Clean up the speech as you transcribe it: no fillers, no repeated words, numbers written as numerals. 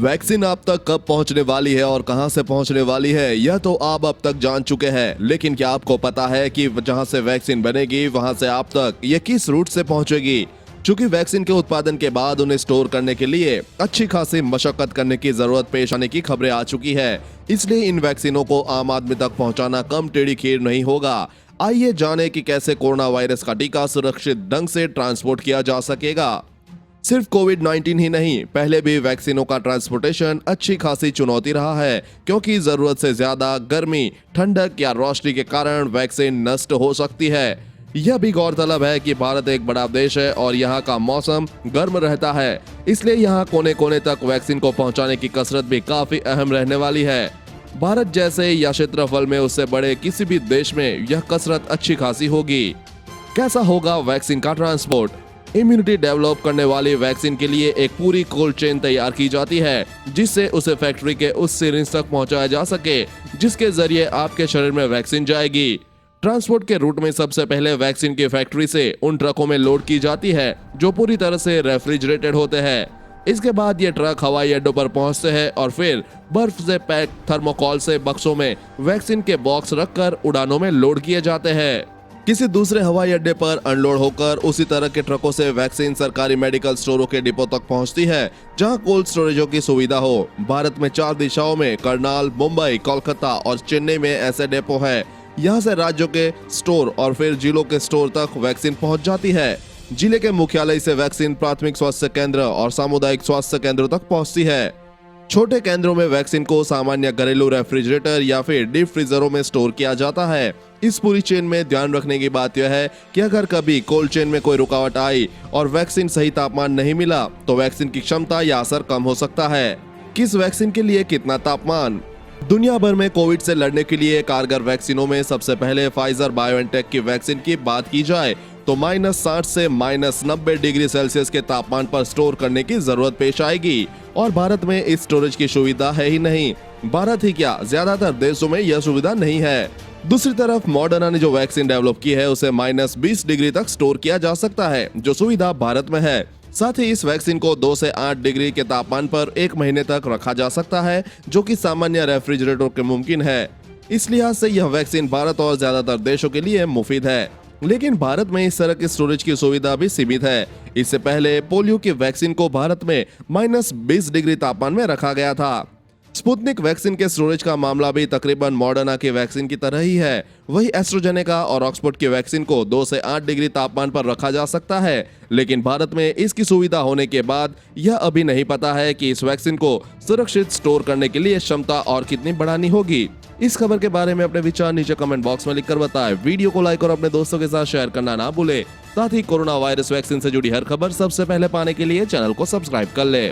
Vaccine आप तक कब पहुंचने वाली है और कहां से पहुंचने वाली है, यह तो आप अब तक जान चुके हैं। लेकिन क्या आपको पता है कि जहां से वैक्सीन बनेगी वहां से आप तक ये किस रूट से पहुंचेगी? चूंकि वैक्सीन के उत्पादन के बाद उन्हें स्टोर करने के लिए अच्छी खासी मशक्कत करने की जरूरत पेश आने की खबरें आ चुकी है, इसलिए इन वैक्सीनों को आम आदमी तक पहुंचाना कम टेढ़ी खीर नहीं होगा। आइए जाने कि कैसे कोरोना वायरस का टीका सुरक्षित ढंग से ट्रांसपोर्ट किया जा सकेगा। सिर्फ कोविड-19 ही नहीं, पहले भी वैक्सीनों का ट्रांसपोर्टेशन अच्छी खासी चुनौती रहा है, क्योंकि जरूरत से ज्यादा गर्मी, ठंडक या रोशनी के कारण वैक्सीन नष्ट हो सकती है। यह भी गौरतलब है कि भारत एक बड़ा देश है और यहाँ का मौसम गर्म रहता है, इसलिए यहाँ कोने कोने तक वैक्सीन को पहुँचाने की कसरत भी काफी अहम रहने वाली है। भारत जैसे या क्षेत्रफल में उससे बड़े किसी भी देश में यह कसरत अच्छी खासी होगी। कैसा होगा वैक्सीन का ट्रांसपोर्ट? इम्यूनिटी डेवलप करने वाली वैक्सीन के लिए एक पूरी कोल्ड चेन तैयार की जाती है, जिससे उसे फैक्ट्री के उस सिरिंज तक पहुंचाया जा सके जिसके जरिए आपके शरीर में वैक्सीन जाएगी। ट्रांसपोर्ट के रूट में सबसे पहले वैक्सीन की फैक्ट्री से उन ट्रकों में लोड की जाती है जो पूरी तरह से रेफ्रिजरेटेड होते हैं। इसके बाद ये ट्रक हवाई अड्डों पर पहुंचते हैं और फिर बर्फ से पैक थर्मोकॉल से बक्सों में वैक्सीन के बॉक्स रखकर उड़ानों में लोड किए जाते हैं। किसी दूसरे हवाई अड्डे पर अनलोड होकर उसी तरह के ट्रकों से वैक्सीन सरकारी मेडिकल स्टोरों के डिपो तक पहुंचती है, जहां कोल्ड स्टोरेजों की सुविधा हो। भारत में 4 दिशाओं में करनाल, मुंबई, कोलकाता और चेन्नई में ऐसे डिपो है। यहां से राज्यों के स्टोर और फिर जिलों के स्टोर तक वैक्सीन पहुंच जाती है। जिले के मुख्यालय से वैक्सीन प्राथमिक स्वास्थ्य केंद्र और सामुदायिक स्वास्थ्य केंद्रों तक पहुंचती है। छोटे केंद्रों में वैक्सीन को सामान्य घरेलू रेफ्रिजरेटर या फिर डीप फ्रीजरों में स्टोर किया जाता है। इस पूरी चेन में ध्यान रखने की बात यह है कि अगर कभी कोल्ड चेन में कोई रुकावट आई और वैक्सीन सही तापमान नहीं मिला तो वैक्सीन की क्षमता या असर कम हो सकता है। किस वैक्सीन के लिए कितना तापमान? दुनिया भर में कोविड से लड़ने के लिए कारगर वैक्सीनों में सबसे पहले फाइजर बायोएनटेक की वैक्सीन की बात की जाए तो -60 से -90 डिग्री सेल्सियस के तापमान पर स्टोर करने की जरूरत पेश आएगी, और भारत में इस स्टोरेज की सुविधा है ही नहीं। भारत ही क्या, ज्यादातर देशों में यह सुविधा नहीं है। दूसरी तरफ मॉडर्ना ने जो वैक्सीन डेवलप की है उसे -20 डिग्री तक स्टोर किया जा सकता है, जो सुविधा भारत में है। साथ ही इस वैक्सीन को 2 से 8 डिग्री के तापमान पर 1 महीने तक रखा जा सकता है, जो कि सामान्य रेफ्रिजरेटर के मुमकिन है। इस लिहाज से यह वैक्सीन भारत और ज्यादातर देशों के लिए मुफीद है। लेकिन भारत में इस तरह की स्टोरेज की सुविधा भी सीमित है। इससे पहले पोलियो की वैक्सीन को भारत में -20 डिग्री तापमान में रखा गया था। स्पुतनिक वैक्सीन के स्टोरेज का मामला भी तकरीबन मॉडर्ना की वैक्सीन की तरह ही है। वही एस्ट्राजेनेका और ऑक्सफोर्ड की वैक्सीन को 2 से 8 डिग्री तापमान पर रखा जा सकता है, लेकिन भारत में इसकी सुविधा होने के बाद यह अभी नहीं पता है कि इस वैक्सीन को सुरक्षित स्टोर करने के लिए क्षमता और कितनी बढ़ानी होगी। इस खबर के बारे में अपने विचार नीचे कमेंट बॉक्स में लिखकर बताएं। वीडियो को लाइक और अपने दोस्तों के साथ शेयर करना ना भूलें। साथ ही कोरोना वायरस वैक्सीन से जुड़ी हर खबर सबसे पहले पाने के लिए चैनल को सब्सक्राइब कर ले।